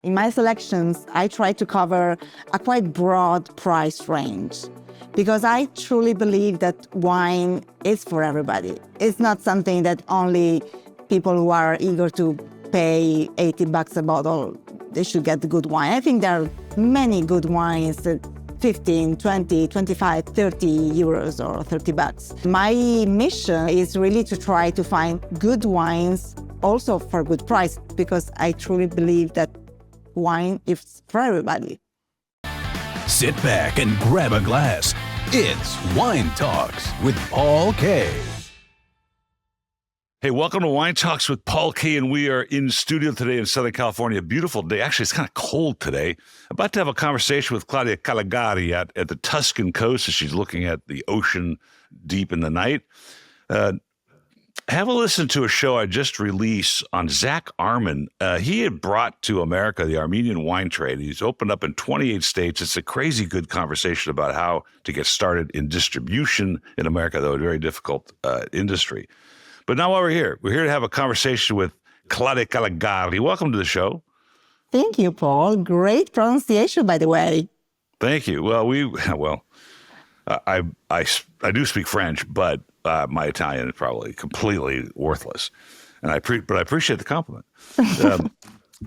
In my selections, I try to cover a quite broad price range because I truly believe that wine is for everybody. It's not something that only people who are eager to pay $80 a bottle, they should get the good wine. I think there are many good wines that 15, 20, 25, 30 euros or 30 bucks. My mission is really to try to find good wines also for good price because I truly believe that wine is for everybody. Sit back and grab a glass. It's Wine Talks with Paul K. Hey, welcome to Wine Talks with Paul K. And we are in studio today in Southern California. Beautiful day. Actually, it's kind of cold today. About to have a conversation with Claudia Callegari at the Tuscan coast as she's looking at the ocean deep in the night. Have a listen to a show I just released on Zach Arman. He had brought to America the Armenian wine trade. He's opened up in 28 states. It's a crazy good conversation about how to get started in distribution in America, though a very difficult industry. But now while we're here to have a conversation with Claudia Callegari. Welcome to the show. Thank you, Paul. Great pronunciation, by the way. Thank you. Well, I do speak French, but my Italian is probably completely worthless, and I appreciate the compliment.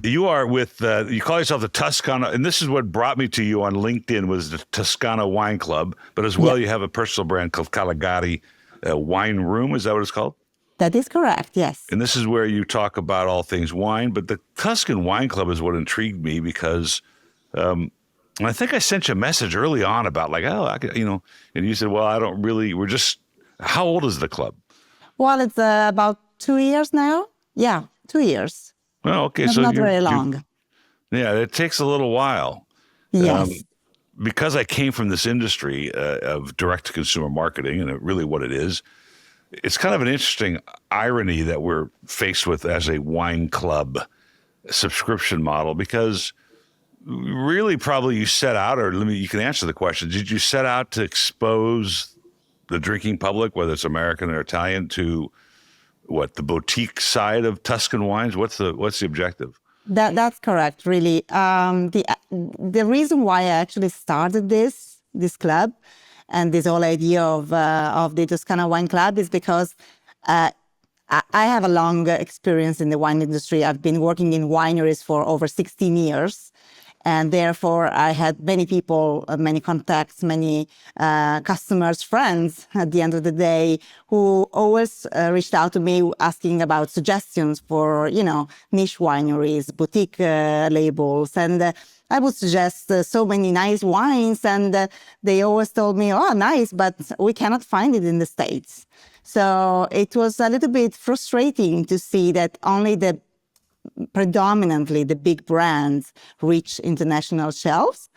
You are with you call yourself the Tuscana, and this is what brought me to you on LinkedIn was the Tuscana Wine Club, but as well you have a personal brand called Caligati Wine Room. Is that what it's called? That is correct, yes. And this is where you talk about all things wine, but the Tuscan Wine Club is what intrigued me because. And I think I sent you a message early on about and you said, well, I don't really, how old is the club? Well, it's about 2 years now. Yeah, 2 years. Well, okay. That's so not very long. Yeah, it takes a little while. Yes. Because I came from this industry of direct-to-consumer marketing, and really what it is, it's kind of an interesting irony that we're faced with as a wine club subscription model because really, probably you set out, you can answer the question. Did you set out to expose the drinking public, whether it's American or Italian, to the boutique side of Tuscan wines? What's the objective? That's correct, really. The reason why I actually started this club and this whole idea of the Tuscana Wine Club is because I have a long experience in the wine industry. I've been working in wineries for over 16 years. And therefore, I had many people, many contacts, many customers, friends at the end of the day who always reached out to me asking about suggestions for, niche wineries, boutique labels. And I would suggest so many nice wines. And they always told me, oh, nice, but we cannot find it in the States. So it was a little bit frustrating to see that only predominantly the big brands reach international shelves.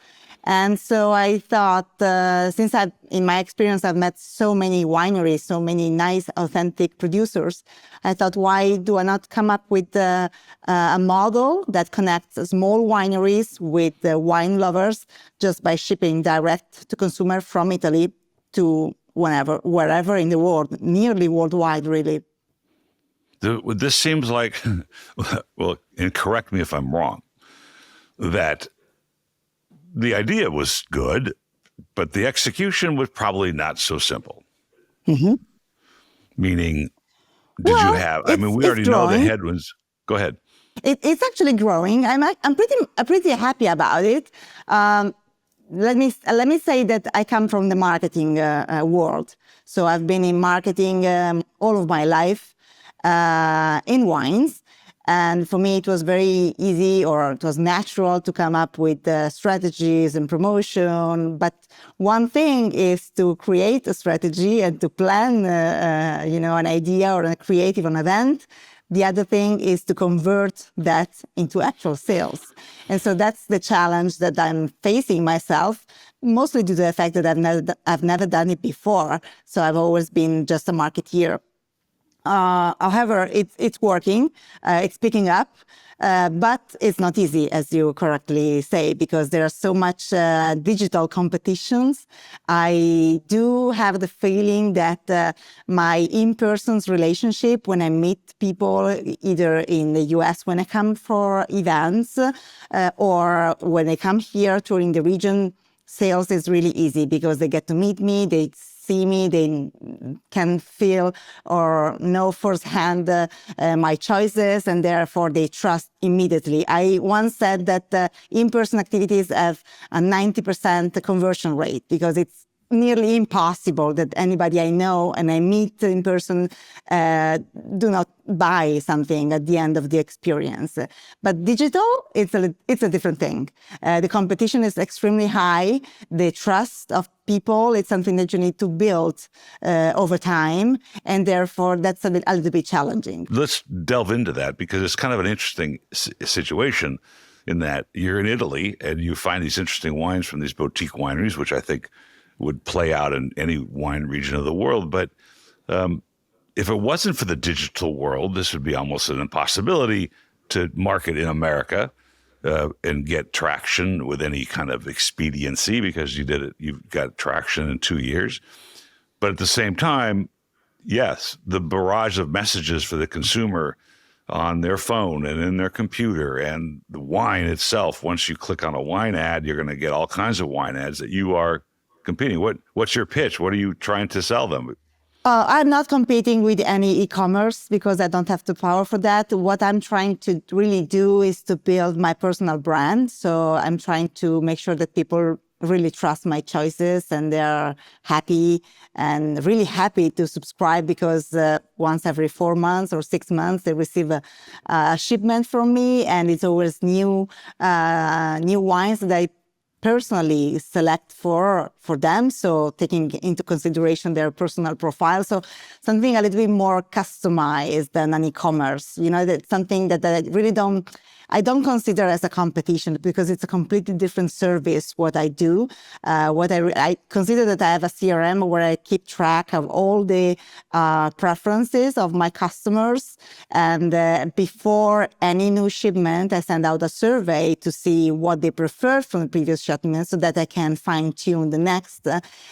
And so I thought, in my experience, I've met so many wineries, so many nice, authentic producers, I thought, why do I not come up with a model that connects small wineries with wine lovers just by shipping direct to consumer from Italy to wherever in the world, nearly worldwide, really. This seems like, well, and correct me if I'm wrong, that the idea was good, but the execution was probably not so simple. Mm-hmm. Meaning, we already know the headwinds. Go ahead. It's actually growing. I'm pretty happy about it. Let me say that I come from the marketing world. So I've been in marketing all of my life. In wines. And for me, it was very easy, or it was natural to come up with strategies and promotion. But one thing is to create a strategy and to plan, an idea or a creative an event. The other thing is to convert that into actual sales. And so that's the challenge that I'm facing myself, mostly due to the fact that I've never done it before. So I've always been just a marketeer. However, it's working. It's picking up. But it's not easy, as you correctly say, because there are so much digital competitions. I do have the feeling that my in-person relationship, when I meet people, either in the US when I come for events or when they come here touring the region, sales is really easy because they get to meet me, they see me, they can feel or know firsthand my choices, and therefore they trust immediately. I once said that in-person activities have a 90% conversion rate because it's nearly impossible that anybody I know and I meet in person do not buy something at the end of the experience. But digital, it's a different thing. The competition is extremely high. The trust of people, it's something that you need to build over time. And therefore, that's a little bit challenging. Let's delve into that because it's kind of an interesting situation in that you're in Italy and you find these interesting wines from these boutique wineries, which I think would play out in any wine region of the world. But if it wasn't for the digital world, this would be almost an impossibility to market in America and get traction with any kind of expediency because you've got traction in 2 years. But at the same time, yes, the barrage of messages for the consumer on their phone and in their computer and the wine itself, once you click on a wine ad, you're going to get all kinds of wine ads that you are competing. What's your pitch? What are you trying to sell them? I'm not competing with any e-commerce because I don't have the power for that. What I'm trying to really do is to build my personal brand. So I'm trying to make sure that people really trust my choices and they're happy and really happy to subscribe because once every 4 months or 6 months they receive a shipment from me, and it's always new wines that I personally select for them, so taking into consideration their personal profile. So something a little bit more customized than an e-commerce. That's something that I don't consider as a competition because it's a completely different service, what I do. I consider that I have a CRM where I keep track of all the preferences of my customers. And before any new shipment, I send out a survey to see what they prefer from the previous shipment so that I can fine-tune the next.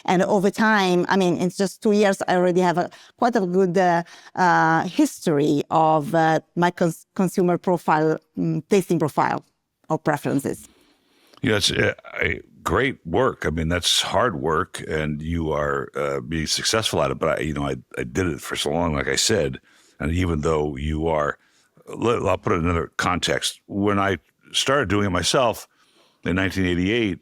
And over time, in just 2 years, I already have quite a good history of my consumer profile, tasting profile or preferences. It's a great work. That's hard work, and you are being successful at it. But I did it for so long, like I said, and even though you are, I'll put it in another context. When I started doing it myself in 1988,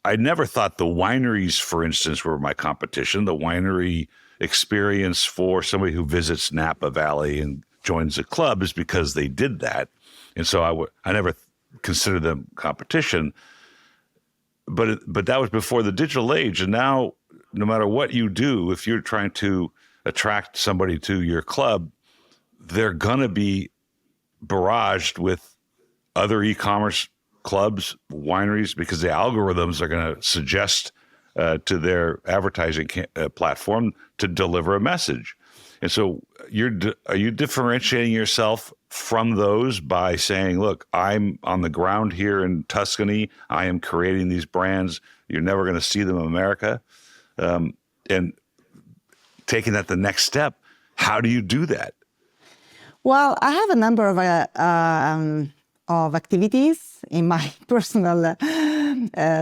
I never thought the wineries, for instance, were my competition. The winery experience for somebody who visits Napa Valley and joins a club is because they did that. And so I never considered them competition, but that was before the digital age. And now, no matter what you do, if you're trying to attract somebody to your club, they're gonna be barraged with other e-commerce clubs, wineries, because the algorithms are going to suggest to their advertising platform to deliver a message. And so are you differentiating yourself from those by saying, look, I'm on the ground here in Tuscany. I am creating these brands. You're never going to see them in America. And taking that the next step, how do you do that? Well, I have a number of activities in my personal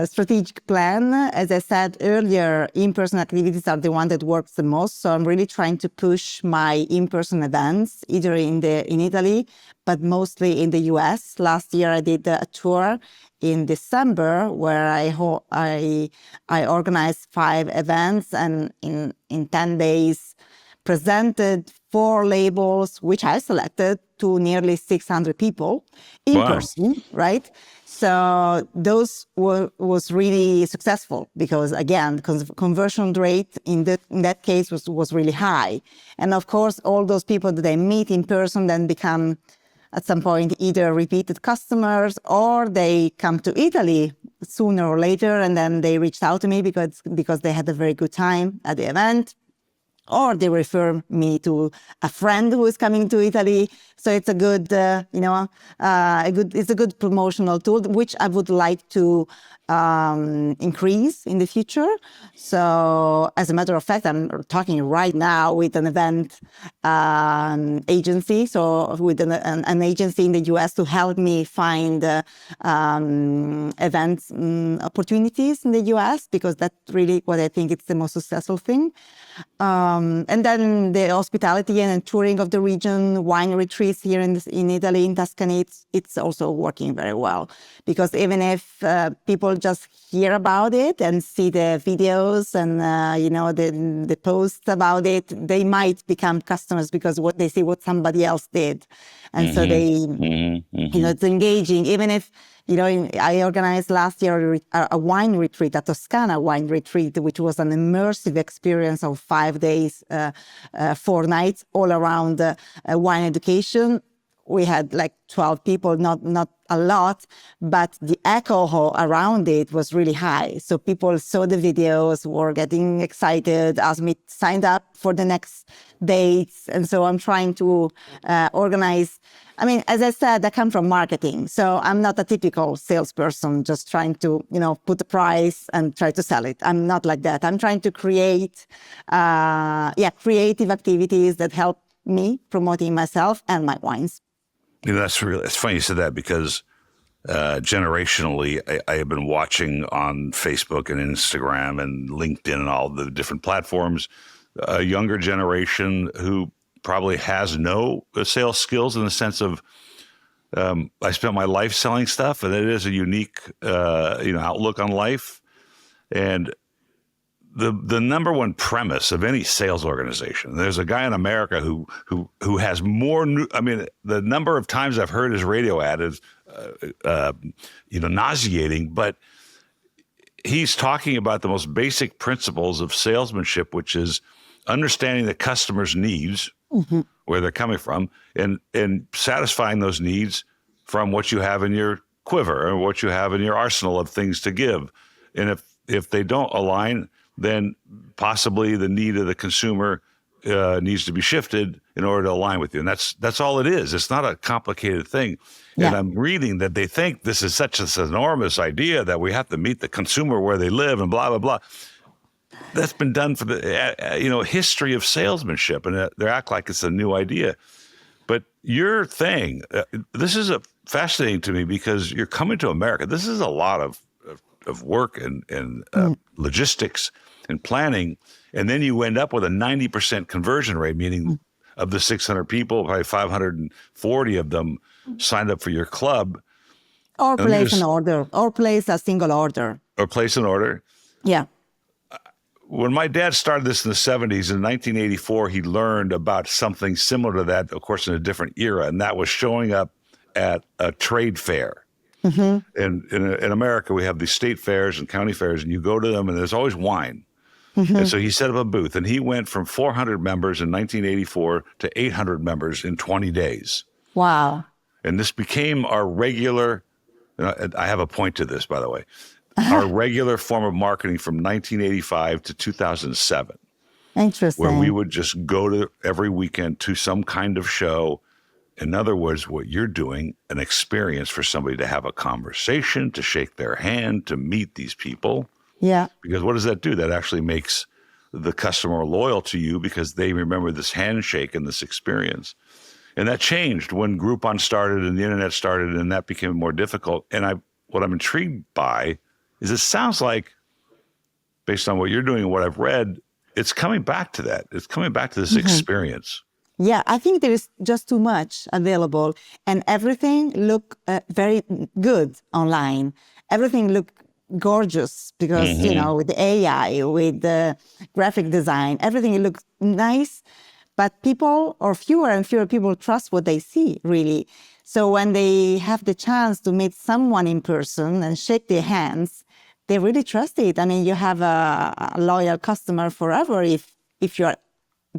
strategic plan. As I said earlier, in-person activities are the one that works the most. So I'm really trying to push my in-person events, either in Italy, but mostly in the US. Last year, I did a tour in December where I organized 5 events, and in 10 days presented 4 labels, which I selected, to nearly 600 people in person, right? So those was really successful because, again, conversion rate in that case was really high. And of course, all those people that I meet in person then become, at some point, either repeated customers or they come to Italy sooner or later, and then they reached out to me because they had a very good time at the event. or they refer me to a friend who is coming to Italy. So it's a good, it's a good promotional tool, which I would like to increase in the future. So as a matter of fact, I'm talking right now with an event agency, so with an agency in the US to help me find event opportunities in the US, because that's really what I think it's the most successful thing. And then the hospitality and touring of the region, wine retreats here in Italy, in Tuscany, it's also working very well. Because even if people just hear about it and see the videos and the posts about it, they might become customers because they see what somebody else did, and so they, it's engaging. Even if I organized last year a wine retreat, a Tuscana wine retreat, which was an immersive experience of 5 days, 4 nights, all around wine education. We had like 12 people, not a lot, but the echo around it was really high. So people saw the videos, were getting excited, asked me, signed up for the next dates. And so I'm trying to organize. I mean, as I said, I come from marketing. So I'm not a typical salesperson just trying to, put a price and try to sell it. I'm not like that. I'm trying to create, creative activities that help me promoting myself and my wines. It's funny you said that, because generationally, I have been watching on Facebook and Instagram and LinkedIn and all the different platforms, a younger generation who probably has no sales skills, in the sense of I spent my life selling stuff, and it is a unique outlook on life. And the number one premise of any sales organization, there's a guy in America who has more the number of times I've heard his radio ad is nauseating, but he's talking about the most basic principles of salesmanship, which is understanding the customer's needs, where they're coming from, and satisfying those needs from what you have in your quiver or what you have in your arsenal of things to give. And if they don't align, then possibly the need of the consumer needs to be shifted in order to align with you. And that's all it is. It's not a complicated thing. Yeah. And I'm reading that they think this is such an enormous idea that we have to meet the consumer where they live and blah, blah, blah. That's been done for the history of salesmanship, and they act like it's a new idea. But your thing, this is fascinating to me, because you're coming to America. This is a lot of work and logistics and planning, and then you end up with a 90% conversion rate, meaning of the 600 people, probably 540 of them signed up for your club. Or place an order, or place a single order. Or place an order. Yeah. When my dad started this in the 70s, in 1984, he learned about something similar to that, of course, in a different era, and that was showing up at a trade fair. And in America, we have these state fairs and county fairs, and you go to them, and there's always wine. And so he set up a booth, and he went from 400 members in 1984 to 800 members in 20 days. Wow. And this became our regular, I have a point to this, by the way, our regular form of marketing from 1985 to 2007. Interesting. Where we would just go to every weekend to some kind of show. In other words, what you're doing, an experience for somebody to have a conversation, to shake their hand, to meet these people. Yeah. Because what does that do? That actually makes the customer loyal to you, because they remember this handshake and this experience. And that changed when Groupon started and the internet started, and that became more difficult. And what I'm intrigued by is it sounds like, based on what you're doing and what I've read, it's coming back to that. It's coming back to this experience. Yeah, I think there is just too much available, and everything look very good online. Everything look gorgeous because, with the AI, with the graphic design, everything looks nice, but people, or fewer and fewer people, trust what they see, really. So when they have the chance to meet someone in person and shake their hands, they really trust it. I mean, you have a loyal customer forever if you're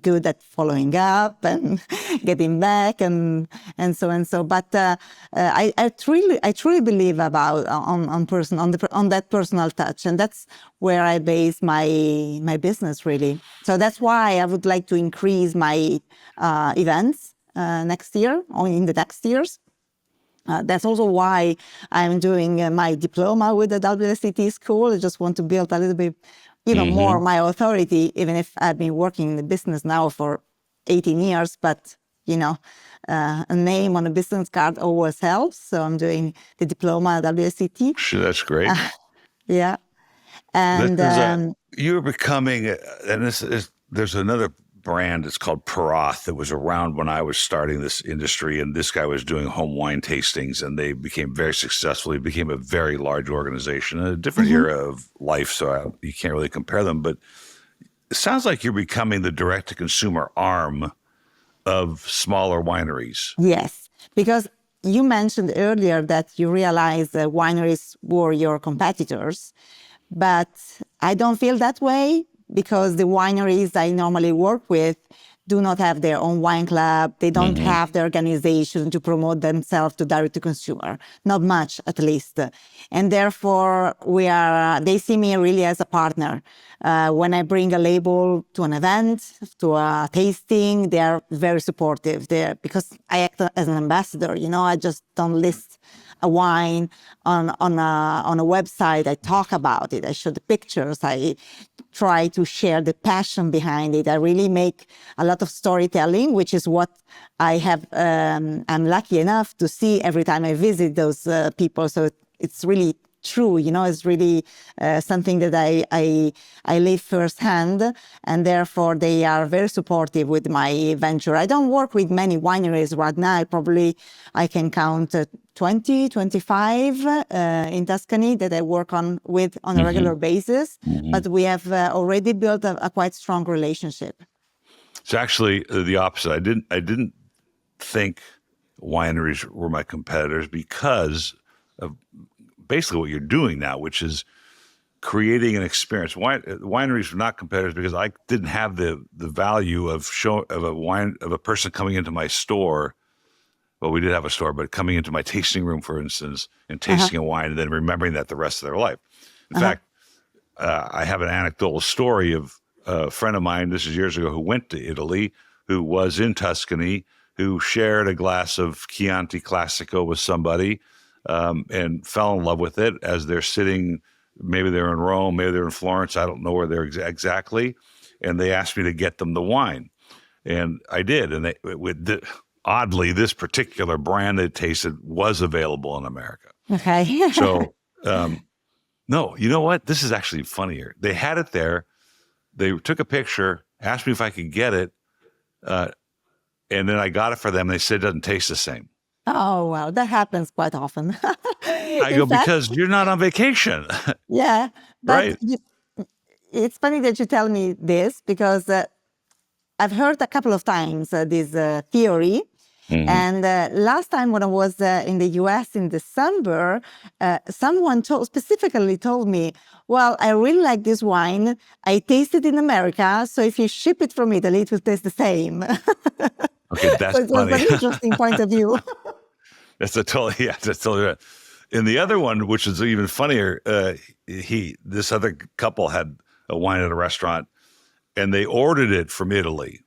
good at following up and getting back and so and so. But I truly believe about on that personal touch, and that's where I base my business really. So that's why I would like to increase my events next year or in the next years. That's also why I'm doing my diploma with the WSET school. I just want to build a little bit, more my authority, even if I've been working in the business now for 18 years. But, a name on a business card always helps. So I'm doing the diploma at WSET. Sure, that's great. Yeah. And you're becoming, and there's another brand. It's called Parath that was around when I was starting this industry, and this guy was doing home wine tastings, and they became very successful. It became a very large organization, a different era of life, so you can't really compare them. But it sounds like you're becoming the direct-to-consumer arm of smaller wineries. Yes, because you mentioned earlier that you realized that wineries were your competitors, but I don't feel that way, because the wineries I normally work with do not have their own wine club. They don't have the organization to promote themselves to direct to consumer, not much at least. And therefore, they see me really as a partner. When I bring a label to an event, to a tasting, they are very supportive there, because I act as an ambassador. I just don't list a wine on a website. I talk about it. I show the pictures. I try to share the passion behind it. I really make a lot of storytelling, which is what I have. I'm lucky enough to see every time I visit those people. So it's really true, it's really something that I live firsthand, and therefore they are very supportive with my venture. I don't work with many wineries right now. I can count 20, 25 in Tuscany that I work with on a regular basis, but we have already built a quite strong relationship. It's actually the opposite. I didn't think wineries were my competitors because of basically what you're doing now, which is creating an experience. Wineries were not competitors because I didn't have the value of a person coming into my store. Well, we did have a store, but coming into my tasting room, for instance, and tasting a wine and then remembering that the rest of their life. In fact, I have an anecdotal story of a friend of mine, this is years ago, who went to Italy, who was in Tuscany, who shared a glass of Chianti Classico with somebody, and fell in love with it as they're sitting. Maybe they're in Rome, maybe they're in Florence. I don't know where they're exactly. And they asked me to get them the wine. And I did. And oddly, this particular brand they tasted was available in America. Okay. So, no, you know what? This is actually funnier. They had it there. They took a picture, asked me if I could get it. And then I got it for them. They said it doesn't taste the same. Oh, wow. That happens quite often. I go, because you're not on vacation. Yeah. But Right. It's funny that you tell me this, because I've heard a couple of times this theory. And last time when I was in the US in December, someone specifically told me, well, I really like this wine. I tasted it in America. So if you ship it from Italy, it will taste the same. Okay, that's so it funny. was an interesting point of view. That's totally right. And the other one, which is even funnier, this other couple had a wine at a restaurant, and they ordered it from Italy,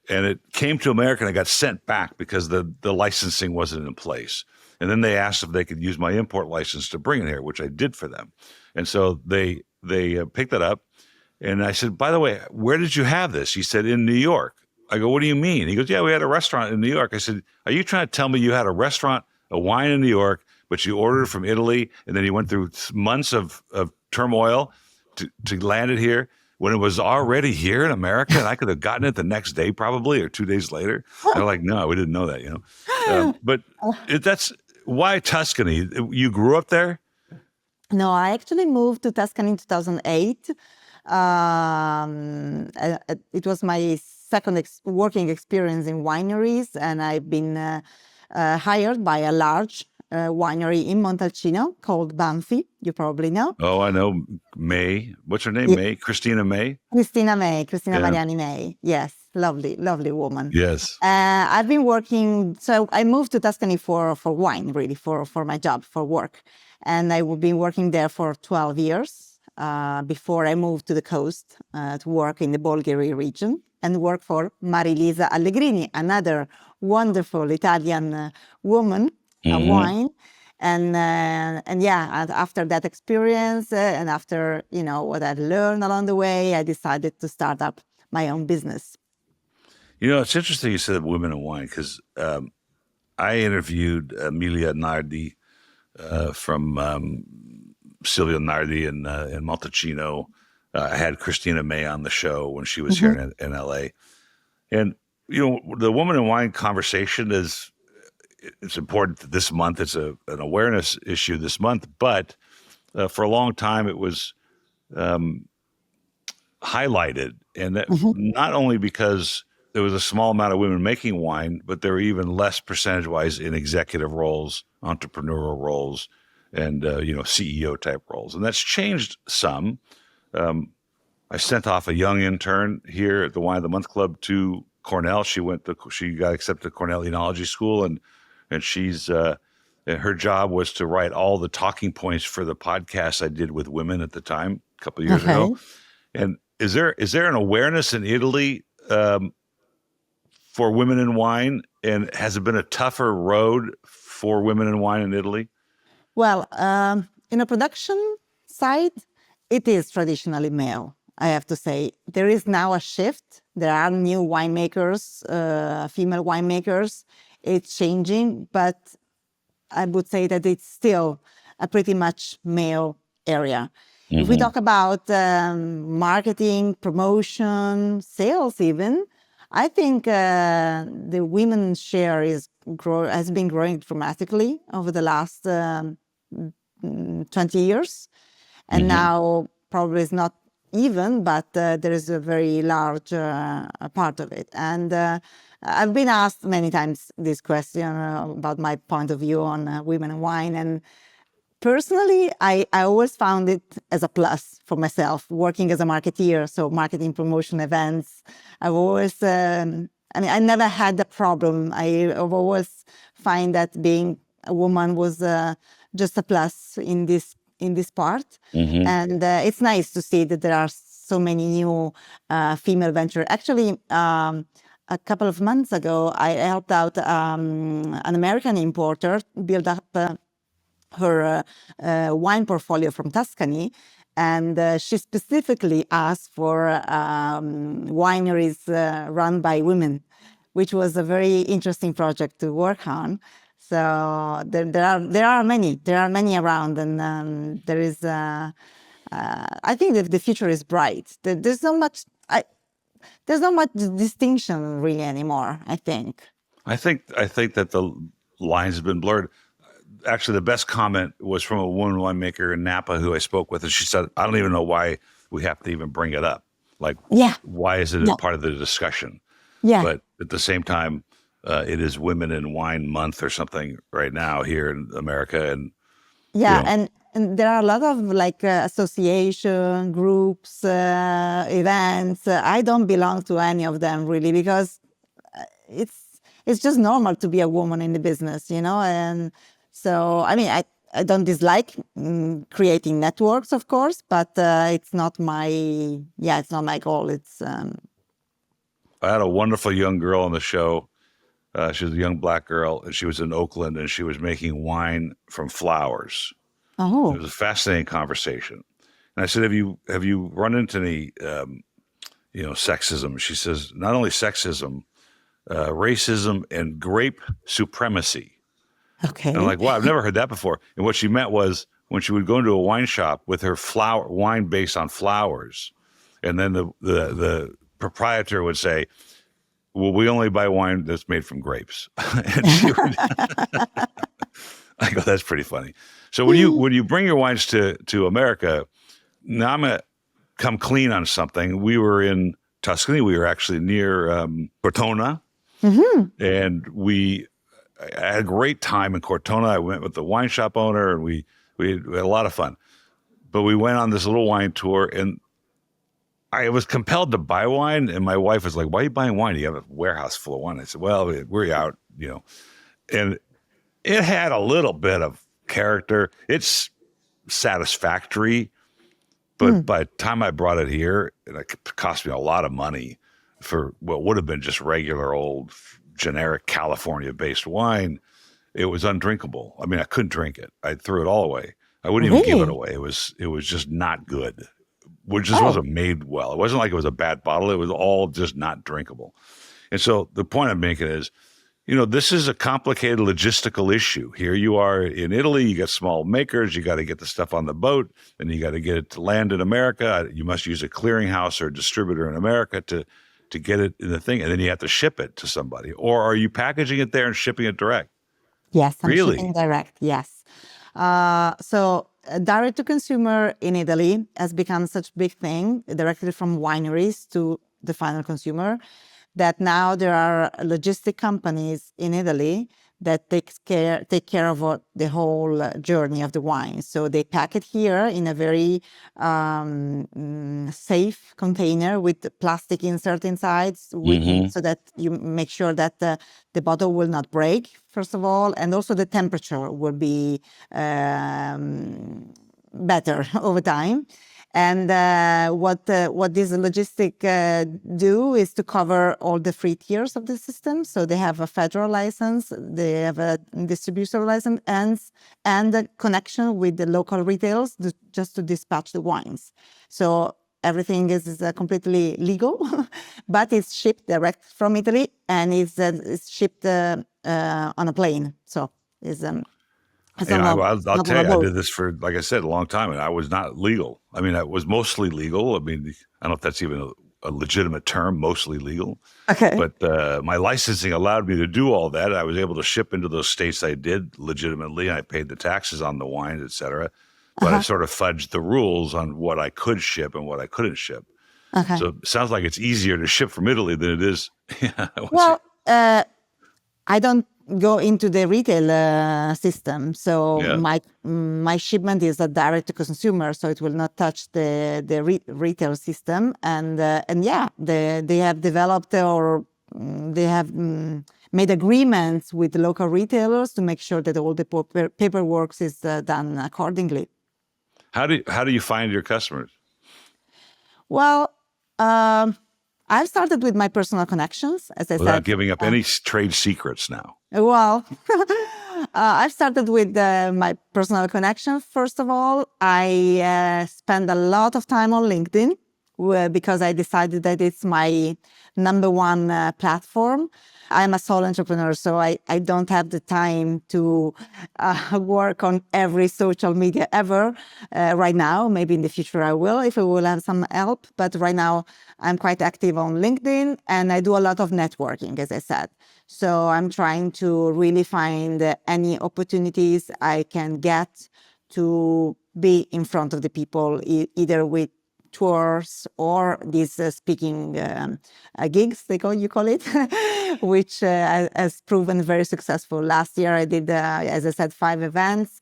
and it came to America and it got sent back because the licensing wasn't in place. And then they asked if they could use my import license to bring it here, which I did for them. And so they picked it up, and I said, by the way, where did you have this? He said, in New York. I go, what do you mean? He goes, yeah, we had a restaurant in New York. I said, are you trying to tell me you had a wine in New York, but you ordered it from Italy, and then you went through months of turmoil to land it here when it was already here in America, and I could have gotten it the next day probably, or 2 days later? They're like, no, we didn't know that, But that's why Tuscany. You grew up there? No, I actually moved to Tuscany in 2008. It was my second working experience in wineries, and I've been hired by a large winery in Montalcino called Banfi. You probably know. Oh, I know. May. What's her name? Yeah. May? Christina May? Christina Mariani May, yes. lovely woman. Yes. I've been working, so I moved to Tuscany for wine, really, for my job, for work. And I've been working there for 12 years before I moved to the coast to work in the Bulgaria region and work for Marilisa Allegrini, another wonderful Italian woman, wine. And after that experience and after, what I've learned along the way, I decided to start up my own business. It's interesting you said women in wine because I interviewed Emilia Nardi from Silvio Nardi in Montalcino. I had Christina May on the show when she was here in LA. And, the woman in wine conversation it's important this month. It's an awareness issue this month, but for a long time it was highlighted. And that not only because there was a small amount of women making wine, but there were even less percentage-wise in executive roles, entrepreneurial roles, and CEO type roles. And that's changed some. I sent off a young intern here at the Wine of the Month Club to Cornell. She got accepted to Cornell Enology School, and she's and her job was to write all the talking points for the podcast I did with women at the time, a couple of years ago. And is there an awareness in Italy for women in wine, and has it been a tougher road for women in wine in Italy? Well, in a production side, it is traditionally male, I have to say. There is now a shift. There are new winemakers, female winemakers. It's changing, but I would say that it's still a pretty much male area. If we talk about marketing, promotion, sales even, I think the women's share has been growing dramatically over the last 20 years. And now probably it's not even, but there is a very large part of it. And I've been asked many times this question about my point of view on women in wine. And personally, I always found it as a plus for myself, working as a marketeer, so marketing, promotion, events. I've always, I never had a problem. I've always find that being a woman was just a plus in this part. And it's nice to see that there are so many new female ventures. Actually, a couple of months ago, I helped out an American importer build up her wine portfolio from Tuscany, and she specifically asked for wineries run by women, which was a very interesting project to work on. So there are many around, and there is. I think that the future is bright. There's not much distinction really anymore. I think that the lines have been blurred. Actually, the best comment was from a woman winemaker in Napa who I spoke with, and she said, "I don't even know why we have to even bring it up. Like, why is it a part of the discussion?" Yeah. But at the same time, it is Women in Wine Month or something right now here in America, and and there are a lot of association groups, events. I don't belong to any of them really because it's just normal to be a woman in the business, and. So, I don't dislike creating networks, of course, but it's not my goal. It's. I had a wonderful young girl on the show. She was a young Black girl, and she was in Oakland, and she was making wine from flowers. Oh. It was a fascinating conversation. And I said, have you run into any, sexism? She says, not only sexism, racism and grape supremacy. Okay. And I'm like, wow, I've never heard that before. And what she meant was when she would go into a wine shop with her wine based on flowers, and then the proprietor would say, well, we only buy wine that's made from grapes. And she would, I go, that's pretty funny. So when you bring your wines to America, now I'm going to come clean on something. We were in Tuscany. We were actually near Cortona. And I had a great time in Cortona. I went with the wine shop owner, and we had a lot of fun. But we went on this little wine tour, and I was compelled to buy wine, and my wife was like, "Why are you buying wine? You have a warehouse full of wine." I said, "Well, we're out, and it had a little bit of character. It's satisfactory, but by the time I brought it here, it cost me a lot of money for what would have been just regular old generic California-based wine. It was undrinkable. I mean, I couldn't drink it. I threw it all away. I wouldn't even give it Really? away. It was just not good. Which just Oh, wasn't made well. It wasn't like it was a bad bottle. It was all just not drinkable. And so the point I'm making is, this is a complicated logistical issue. Here you are in Italy, you got small makers, you got to get the stuff on the boat, and you got to get it to land in America. You must use a clearinghouse or a distributor in America to get it in the thing, and then you have to ship it to somebody. Or are you packaging it there and shipping it direct? yes, I'm shipping Really? direct. Yes. So direct to consumer in Italy has become such a big thing, directly from wineries to the final consumer, that now there are logistic companies in Italy that take care of the whole journey of the wine. So they pack it here in a very safe container with plastic insert inside, Mm-hmm. so that you make sure that the bottle will not break, first of all, and also the temperature will be better over time. And what these logistic do is to cover all the three tiers of the system. So they have a federal license, they have a distributor license, and a connection with the local retailers just to dispatch the wines. So everything is completely legal, but it's shipped direct from Italy, and it's shipped on a plane. So it's I'll not on tell a you, I boat. did this for, like I said, a long time, and I was not legal. I mean, I was mostly legal. I mean, I don't know if that's even a legitimate term, mostly legal. Okay. But my licensing allowed me to do all that. I was able to ship into those states I did legitimately. I paid the taxes on the wines, et cetera. But I Uh-huh. sort of fudged the rules on what I could ship and what I couldn't ship. Okay. So it sounds like it's easier to ship from Italy than it is. Well, I don't go into the retail system, so Yeah. my shipment is a direct to consumer, so it will not touch the retail system. And yeah, they have developed or they have made agreements with the local retailers to make sure that all the paperwork is done accordingly. How do you find your customers? Well, um, I've started with my personal connections, as I Without said. giving up any trade secrets now. Well, I've started with my personal connection. First of all, I spend a lot of time on LinkedIn because I decided that it's my number one platform. I'm a sole entrepreneur, so I don't have the time to work on every social media ever right now. Maybe in the future I will, if I will have some help. But right now I'm quite active on LinkedIn, and I do a lot of networking, as I said. So I'm trying to really find any opportunities I can get to be in front of the people, either with tours or these speaking gigs, you call it, which has proven very successful. Last year I did, as I said, 5 events.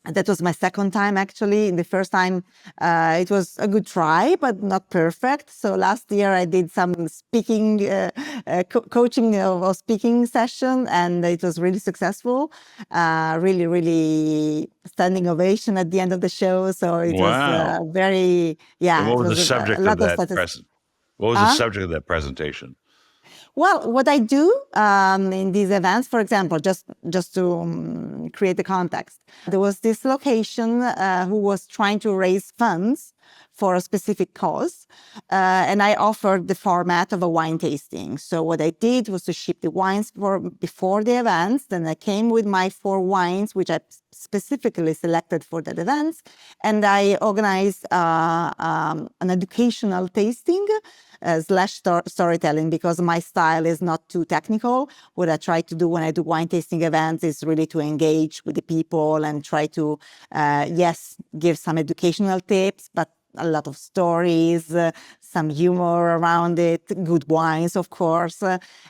That was my second time, actually. The first time, it was a good try, but not perfect. So last year I did some speaking, coaching or speaking session, and it was really successful. Really, really standing ovation at the end of the show. So it was Wow. And it what was the was a subject of lot of that satisfaction. What was the subject of that presentation? Well, what I do in these events, for example, just to create the context, there was this location who was trying to raise funds for a specific cause, and I offered the format of a wine tasting. So what I did was to ship the wines before the events. Then I came with my 4 wines, which I specifically selected for that event, and I organized an educational tasting slash storytelling, because my style is not too technical. What I try to do when I do wine tasting events is really to engage with the people and try to, yes, give some educational tips, but a lot of stories, some humor around it, good wines, of course.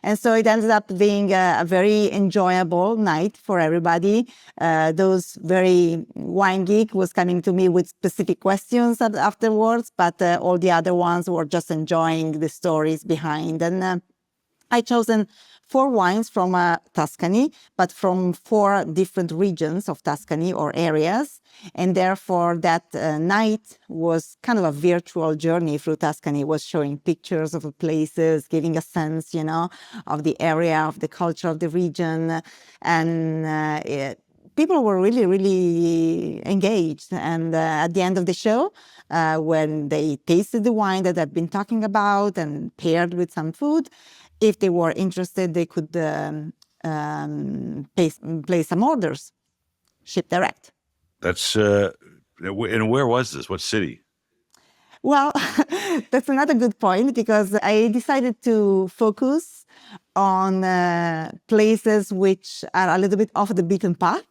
And so it ended up being a very enjoyable night for everybody. Those very wine geek was coming to me with specific questions afterwards, but all the other ones were just enjoying the stories behind. And I chosen 4 wines from Tuscany, but from 4 different regions of Tuscany or areas. And therefore, that night was kind of a virtual journey through Tuscany. It was showing pictures of the places, giving a sense, of the area, of the culture of the region. And people were really, really engaged. And at the end of the show, when they tasted the wine that I've been talking about and paired with some food, if they were interested, they could place some orders, ship direct. That's and where was this? What city? Well, that's another good point, because I decided to focus on places which are a little bit off the beaten path.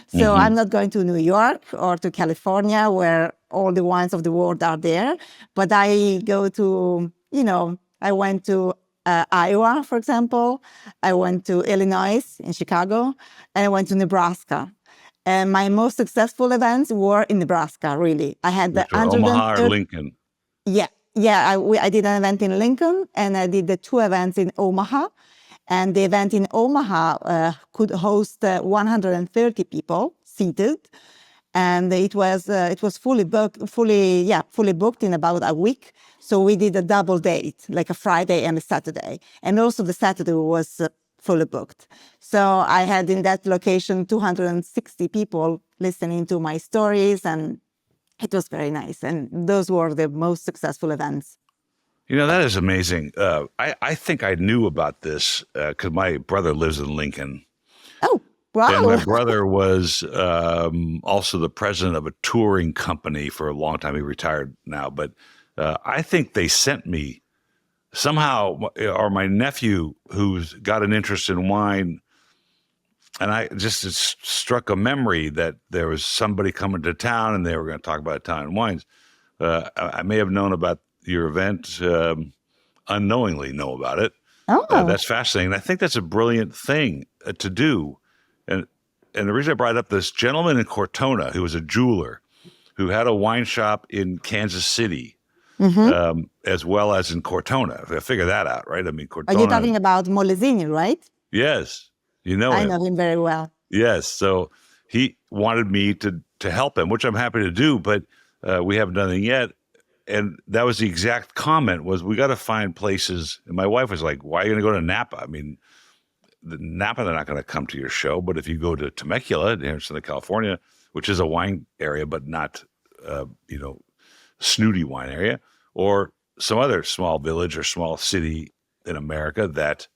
So I'm not going to New York or to California, where all the wines of the world are there, but I go to, I went to Iowa, for example. I went to Illinois in Chicago, and I went to Nebraska. And my most successful events were in Nebraska, really. I had the Omaha or Lincoln? Yeah. I did an event in Lincoln, and I did the 2 events in Omaha. And the event in Omaha could host 130 people seated. And it was fully booked in about a week. So we did a double date, like a Friday and a Saturday. And also the Saturday was fully booked. So I had in that location 260 people listening to my stories, and it was very nice. And those were the most successful events. That is amazing. I think I knew about this because my brother lives in Lincoln. Oh, wow. And my brother was also the president of a touring company for a long time. He retired now. But I think they sent me somehow, or my nephew, who's got an interest in wine, and it struck a memory that there was somebody coming to town and they were going to talk about Italian wines. I may have known about your event, unknowingly know about it. Oh. That's fascinating. I think that's a brilliant thing to do. And the reason I brought up this gentleman in Cortona, who was a jeweler, who had a wine shop in Kansas City, as well as in Cortona. Figure that out, right? I mean, Cortona. Are you talking about Molesini, right? Yes. You know I him. know him very well. Yes. So he wanted me to help him, which I'm happy to do, but we haven't done it yet. And that was the exact comment, was we got to find places. And my wife was like, why are you going to go to Napa? I mean, Napa, they're not going to come to your show. But if you go to Temecula here in Southern California, which is a wine area, but not, snooty wine area, or some other small village or small city in America, that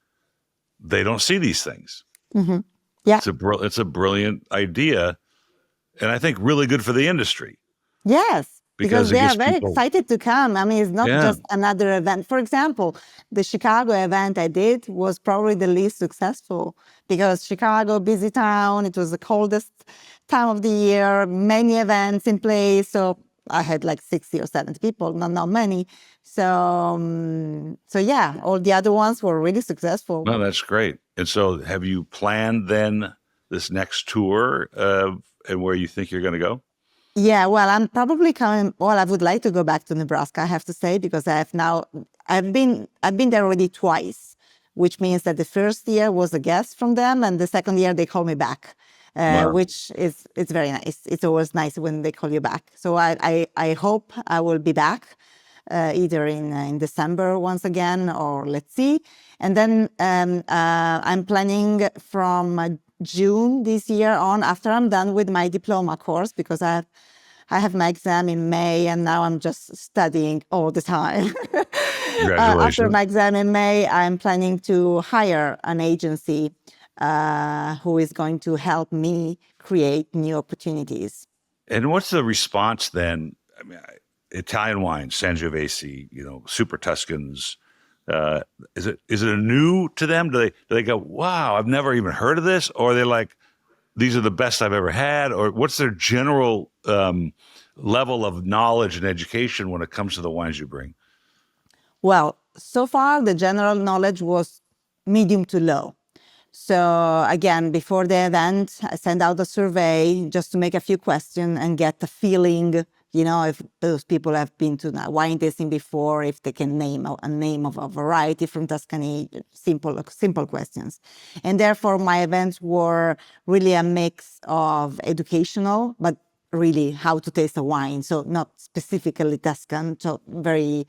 they don't see these things. Mm-hmm. Yeah. It's a brilliant idea. And I think really good for the industry. Yes. Because they are very people excited to come. I mean, it's not just another event. For example, the Chicago event I did was probably the least successful, because Chicago, busy town, it was the coldest time of the year, many events in place. So I had like 60 or 70 people, not many. So all the other ones were really successful. No, that's great. And so have you planned then this next tour and where you think you're going to go? Yeah, well, I'm probably coming. Well, I would like to go back to Nebraska, I have to say, because I've been there already twice, which means that the first year was a guest from them, and the second year they called me back, Wow. which it's very nice. It's always nice when they call you back. So I hope I will be back either in December once again, or let's see. And then I'm planning from June this year on, after I'm done with my diploma course, because I have my exam in May, and now I'm just studying all the time. Congratulations. After my exam in May, I'm planning to hire an agency who is going to help me create new opportunities. And what's the response then? I mean, Italian wine, Sangiovese, Super Tuscans. Is it new to them? Do they go, wow, I've never even heard of this? Or are they like, these are the best I've ever had? Or what's their general level of knowledge and education when it comes to the wines you bring? Well, so far the general knowledge was medium to low. So again, before the event, I send out a survey just to make a few questions and get the feeling, if those people have been to wine tasting before, if they can name a name of a variety from Tuscany, simple questions. And therefore, my events were really a mix of educational, but really how to taste a wine. So not specifically Tuscan, so very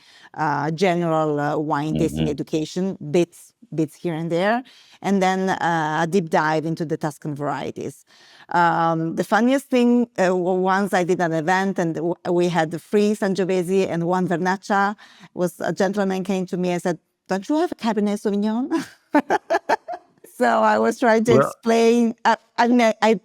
general wine tasting education, bits here and there, and then a deep dive into the Tuscan varieties. The funniest thing, once I did an event and we had the free Sangiovese and one Vernaccia, was a gentleman came to me and said, "Don't you have a Cabernet Sauvignon?" So I was trying to explain. I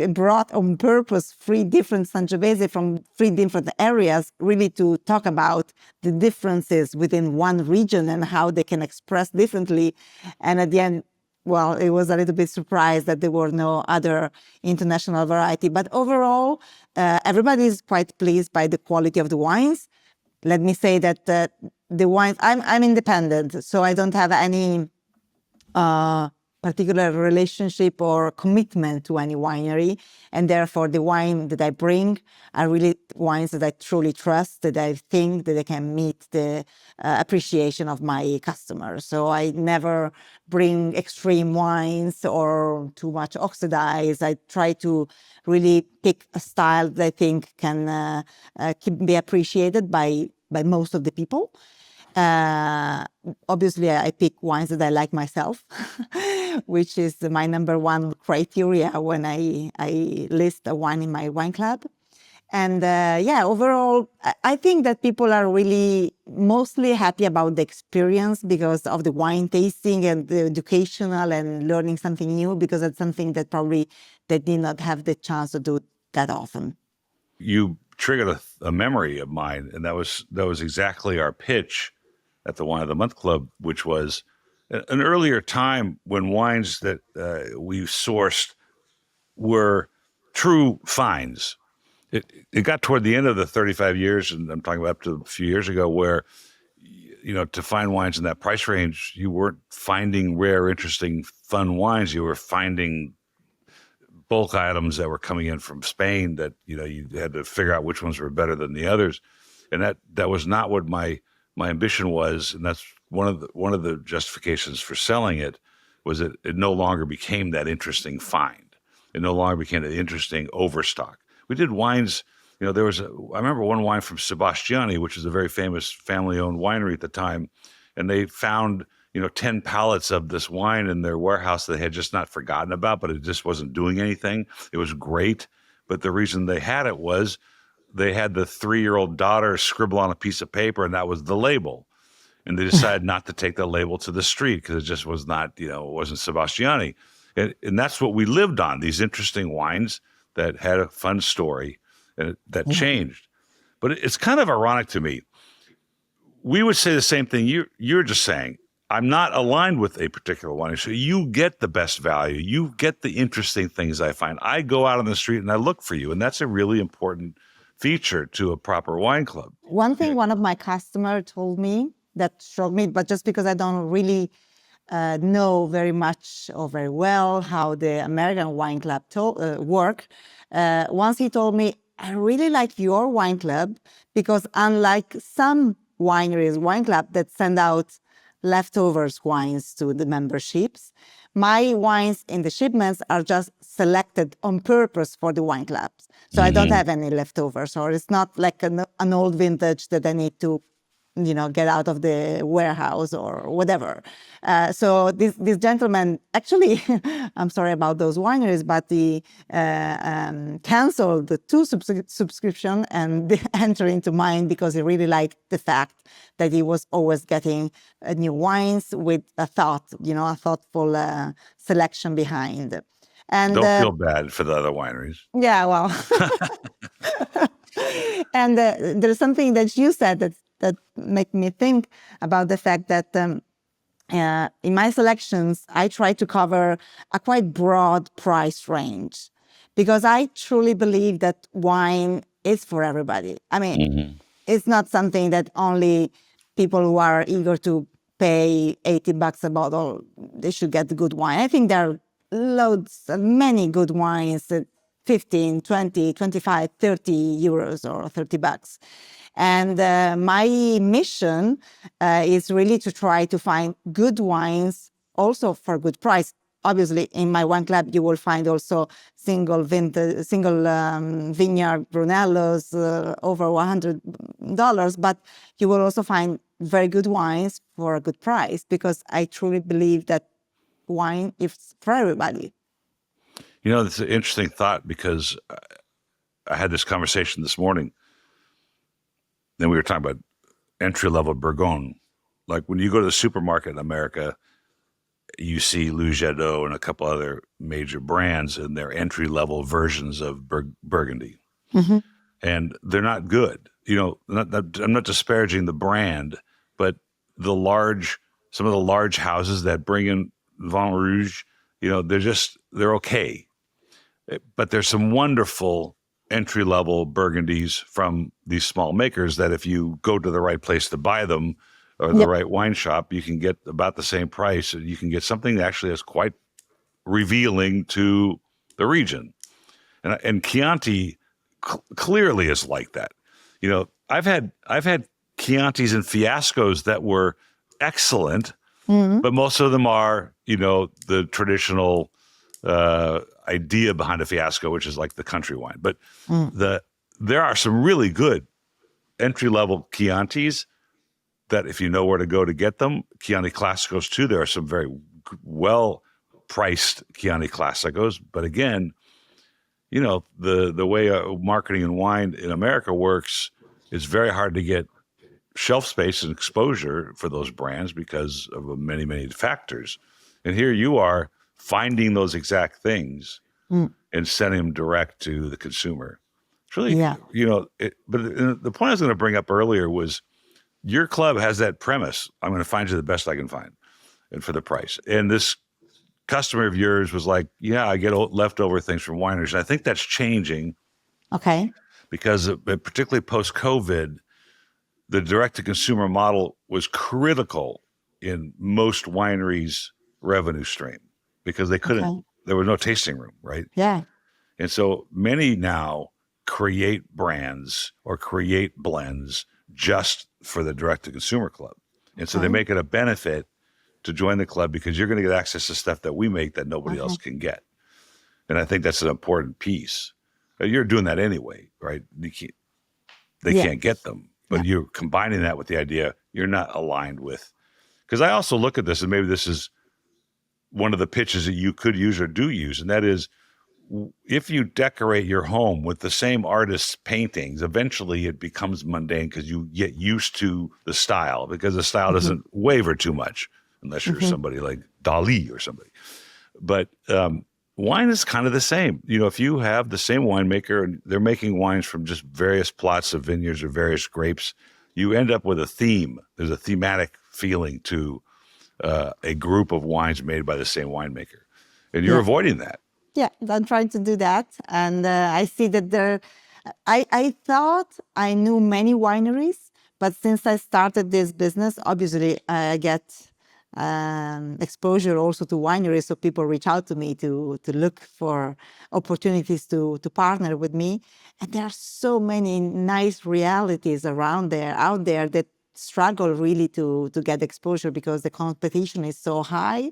brought on purpose 3 different Sangiovese from 3 different areas, really to talk about the differences within one region and how they can express differently. And at the end, well, it was a little bit surprised that there were no other international variety. But overall, everybody is quite pleased by the quality of the wines. Let me say that the wines. I'm independent, so I don't have any particular relationship or commitment to any winery, and therefore the wine that I bring are really wines that I truly trust, that I think that they can meet the appreciation of my customers. So I never bring extreme wines or too much oxidized. I try to really pick a style that I think can be appreciated by most of the people. Obviously, I pick wines that I like myself, which is my number one criteria when I list a wine in my wine club. And overall, I think that people are really mostly happy about the experience because of the wine tasting and the educational and learning something new, because it's something that probably they did not have the chance to do that often. You triggered a memory of mine, and that was exactly our pitch at the Wine of the Month Club, which was an earlier time when wines that we sourced were true finds. It got toward the end of the 35 years, and I'm talking about up to a few years ago, where, to find wines in that price range, you weren't finding rare, interesting, fun wines. You were finding bulk items that were coming in from Spain that, you had to figure out which ones were better than the others. And that was not what my ambition was, and that's one of the justifications for selling it, was that it no longer became that interesting find. It no longer became that interesting overstock. We did wines, I remember one wine from Sebastiani, which is a very famous family-owned winery at the time, and they found 10 pallets of this wine in their warehouse that they had just not forgotten about, but it just wasn't doing anything. It was great, but the reason they had it was they had the 3-year-old daughter scribble on a piece of paper, and that was the label. And they decided not to take the label to the street because it just was not, it wasn't Sebastiani. And that's what we lived on, these interesting wines that had a fun story and that changed. But it's kind of ironic to me. We would say the same thing you're just saying. I'm not aligned with a particular wine. So you get the best value. You get the interesting things I find. I go out on the street and I look for you. And that's a really important feature to a proper wine club. One thing one of my customers told me that struck me, but just because I don't really know very much or very well how the American wine club work, once he told me, "I really like your wine club because unlike some wineries, wine club that send out leftovers wines to the memberships, my wines in the shipments are just selected on purpose for the wine clubs. So I don't have any leftovers, or it's not like an old vintage that I need to, get out of the warehouse or whatever." So this gentleman, actually, I'm sorry about those wineries, but he canceled the 2 subscription and entered into mine because he really liked the fact that he was always getting new wines with a thoughtful selection behind. And don't feel bad for the other wineries. Yeah, well. And there's something that you said that make me think about the fact that in my selections, I try to cover a quite broad price range, because I truly believe that wine is for everybody. I mean, Mm-hmm. it's not something that only people who are eager to pay $80 a bottle, they should get the good wine. I think there are many good wines at 15, 20, 25, 30 euros or $30. And my mission is really to try to find good wines also for good price. Obviously, in my wine club, you will find also single vineyard Brunellos over $100, but you will also find very good wines for a good price, because I truly believe that wine is for everybody. You know, it's an interesting thought, because I had this conversation this morning. Then we were talking about entry-level Bourgogne. Like when you go to the supermarket in America, you see Louis Jadot and a couple other major brands and their entry-level versions of Burgundy. Mm-hmm. And they're not good. You know, I'm not disparaging the brand, but some of the large houses that bring in Vin Rouge, you know, they're okay. But there's some wonderful entry-level Burgundies from these small makers that if you go to the right place to buy them, or the right wine shop, you can get about the same price. You can get something that actually is quite revealing to the region. And Chianti clearly is like that. You know, I've had Chiantis and Fiascos that were excellent, but most of them are, you know, the traditional idea behind a Fiasco, which is like the country wine. But there are some really good entry-level Chiantis that if you know where to go to get them. Chianti Classicos too. There are some very well-priced Chianti Classicos. But again, you know, the way marketing and wine in America works, it's very hard to get shelf space and exposure for those brands because of many, many factors. And here you are finding those exact things and sending them direct to the consumer. It's really, you know, but the point I was going to bring up earlier was, your club has that premise. I'm going to find you the best I can find, and for the price. And this customer of yours was like, yeah, I get leftover things from wineries. And I think that's changing. Okay. Because particularly post-COVID, the direct-to-consumer model was critical in most wineries' revenue stream, because they couldn't, there was no tasting room, right? Yeah. And so many now create brands or create blends just for the direct-to-consumer club. And so they make it a benefit to join the club, because you're going to get access to stuff that we make that nobody else can get. And I think that's an important piece. You're doing that anyway, right? They can't get them, but you're combining that with the idea you're not aligned with. Because I also look at this, and maybe this is one of the pitches that you could use or do use, and that is, if you decorate your home with the same artist's paintings, eventually it becomes mundane because you get used to the style, because the style doesn't waver too much unless you're somebody like Dali or somebody. But wine is kind of the same. You know, if you have the same winemaker and they're making wines from just various plots of vineyards or various grapes, you end up with a theme. There's a thematic feeling to a group of wines made by the same winemaker. And you're avoiding that. Yeah, I'm trying to do that. And I see that I thought I knew many wineries, but since I started this business, obviously I get exposure also to wineries. So people reach out to me to look for opportunities to partner with me. And there are so many nice realities out there that struggle really to get exposure, because the competition is so high.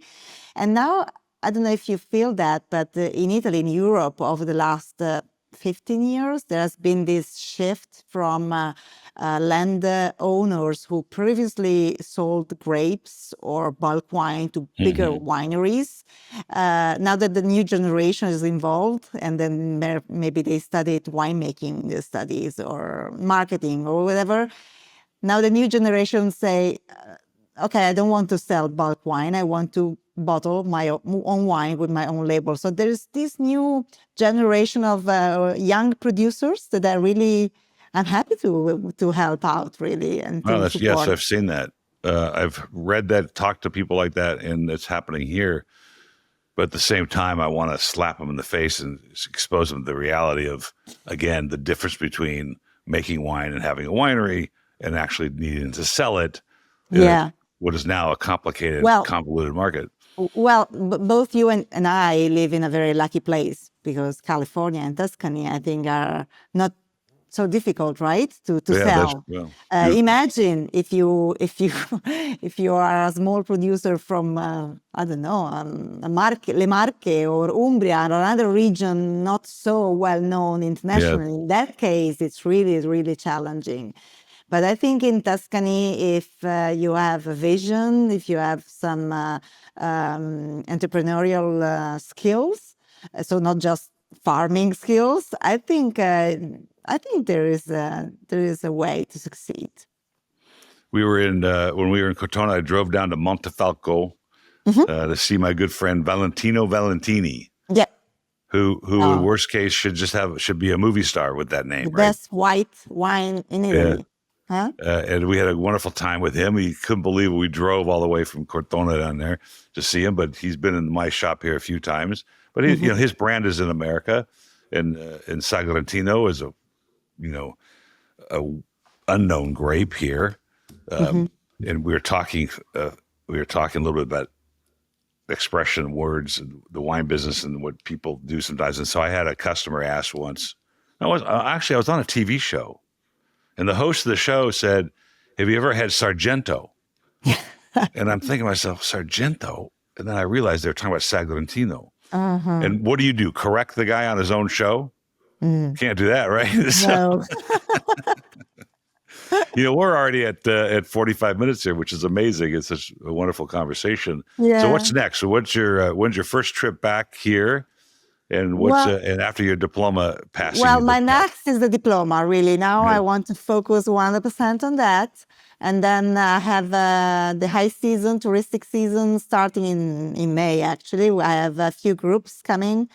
And now, I don't know if you feel that, but in Italy, in Europe, over the last 15 years, there has been this shift from land owners who previously sold grapes or bulk wine to bigger wineries. Now that the new generation is involved, and then maybe they studied winemaking studies or marketing or whatever, now the new generation say, okay, I don't want to sell bulk wine. I want to bottle my own wine with my own label. So there's this new generation of young producers that are really, I'm happy to help out, really. And to support. Yes, I've seen that. I've read that, talked to people like that, and it's happening here. but at the same time, I want to slap them in the face and expose them to the reality of, again, the difference between making wine and having a winery and actually needing to sell it in what is now a complicated, convoluted market. Well, both you and I live in a very lucky place because California and Tuscany, I think, are not so difficult, right, to sell. Imagine if you if you are a small producer from I don't know, Le Marche or Umbria or another region not so well known internationally. In that case, it's really challenging. But I think in Tuscany, if you have a vision, if you have some entrepreneurial skills, so not just farming skills, I think there is a way to succeed. We were in when we were in Cortona. I drove down to Montefalco to see my good friend Valentino Valentini. Yeah. Who in worst case should be a movie star with that name. The best white wine in Italy. Yeah. Huh? And we had a wonderful time with him. He couldn't believe it. We drove all the way from Cortona down there to see him. But he's been in my shop here a few times. But he, his brand is in America, and Sagrantino is a unknown grape here. And we were talking a little bit about expression words and the wine business and what people do sometimes. And so I had a customer ask once. I was on a TV show. And the host of the show said, "Have you ever had Sargento?" And I'm thinking to myself, Sargento? And then I realized they were talking about Sagrantino. And what do? Correct the guy on his own show? Can't do that, right? No. We're already at 45 minutes here, which is amazing. It's such a wonderful conversation. Yeah. So what's next? So when's your first trip back here? And and after your diploma passing? Well, my next is the diploma, really. Now I want to focus 100% on that. And then I have the high season, touristic season, starting in May, actually. I have a few groups coming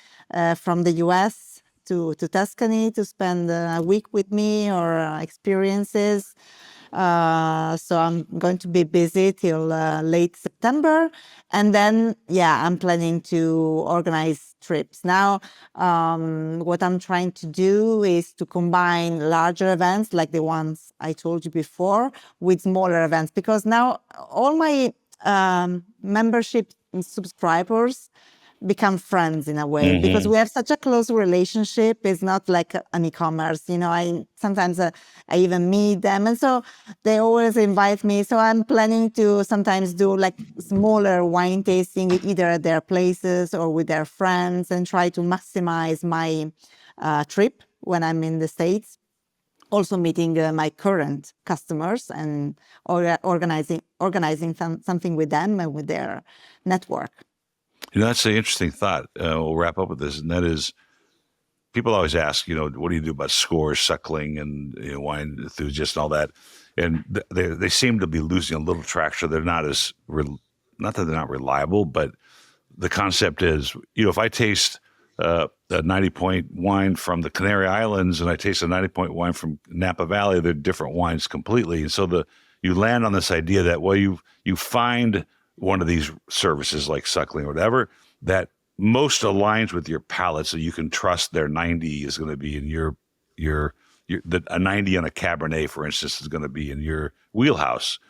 from the US to Tuscany to spend a week with me or experiences. So I'm going to be busy till late September. And then, I'm planning to organize trips. Now, what I'm trying to do is to combine larger events like the ones I told you before with smaller events, because now all my membership subscribers become friends in a way because we have such a close relationship. It's not like an e-commerce, I sometimes I even meet them, and so they always invite me. So I'm planning to sometimes do like smaller wine tasting either at their places or with their friends and try to maximize my trip when I'm in the States. Also meeting my current customers and organizing something with them and with their network. That's an interesting thought. We'll wrap up with this, and that is, people always ask, what do you do about scores, suckling, and wine enthusiasts and all that? And they seem to be losing a little traction. They're not not that they're not reliable, but the concept is, if I taste a 90-point wine from the Canary Islands and I taste a 90-point wine from Napa Valley, they're different wines completely. And so you land on this idea that, you find one of these services like suckling or whatever that most aligns with your palate, so you can trust their 90 is going to be in a 90 on a Cabernet, for instance, is going to be in your wheelhouse.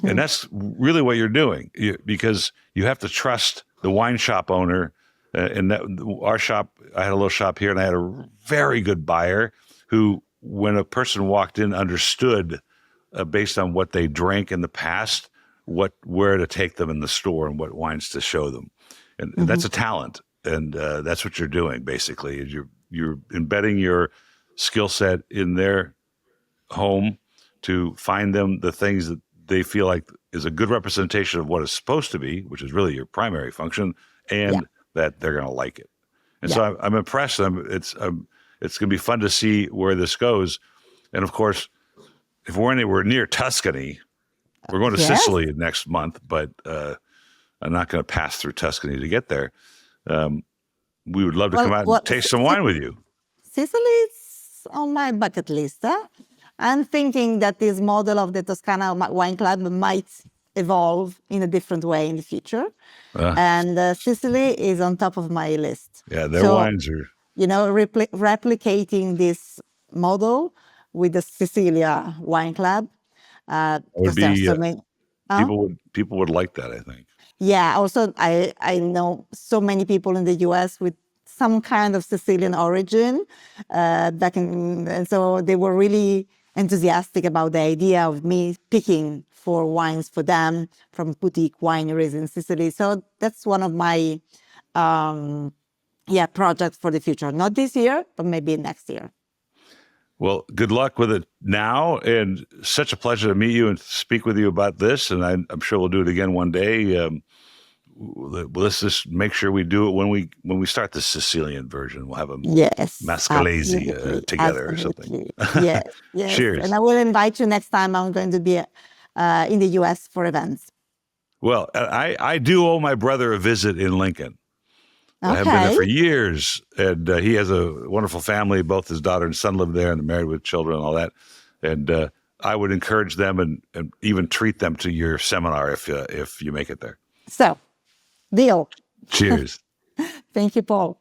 And that's really what you're doing, because you have to trust the wine shop owner. Our shop, I had a little shop here, and I had a very good buyer who, when a person walked in, understood based on what they drank in the past, where to take them in the store and what wines to show them. And that's a talent. And that's what you're doing, basically, is you're embedding your skill set in their home to find them the things that they feel like is a good representation of what it's supposed to be, which is really your primary function, and that they're going to like it. And so I'm impressed. It's going to be fun to see where this goes. And of course, if we're anywhere near Tuscany, we're going to Sicily next month, but I'm not going to pass through Tuscany to get there. We would love to come out and taste some wine with you. Sicily is on my bucket list. I'm thinking that this model of the Toscana Wine Club might evolve in a different way in the future. And Sicily is on top of my list. Yeah, their wines are... Replicating this model with the Sicilia Wine Club. would Because there are be so many. people would like that, I think. Yeah. Also, I know so many people in the U.S. with some kind of Sicilian origin and so they were really enthusiastic about the idea of me picking for wines for them from boutique wineries in Sicily. So that's one of my projects for the future. Not this year, but maybe next year. Well, good luck with it now, and such a pleasure to meet you and speak with you about this. And I'm sure we'll do it again one day. Let's just make sure we do it when we start the Sicilian version. We'll have a Mascalese together or something. Yes. Cheers. And I will invite you next time. I'm going to be in the U.S. for events. Well, I do owe my brother a visit in Lincoln. Okay. I haven't been there for years, and he has a wonderful family. Both his daughter and son live there, and they're married with children and all that. And I would encourage them and even treat them to your seminar if you make it there. So, deal. Cheers. Thank you, Paul.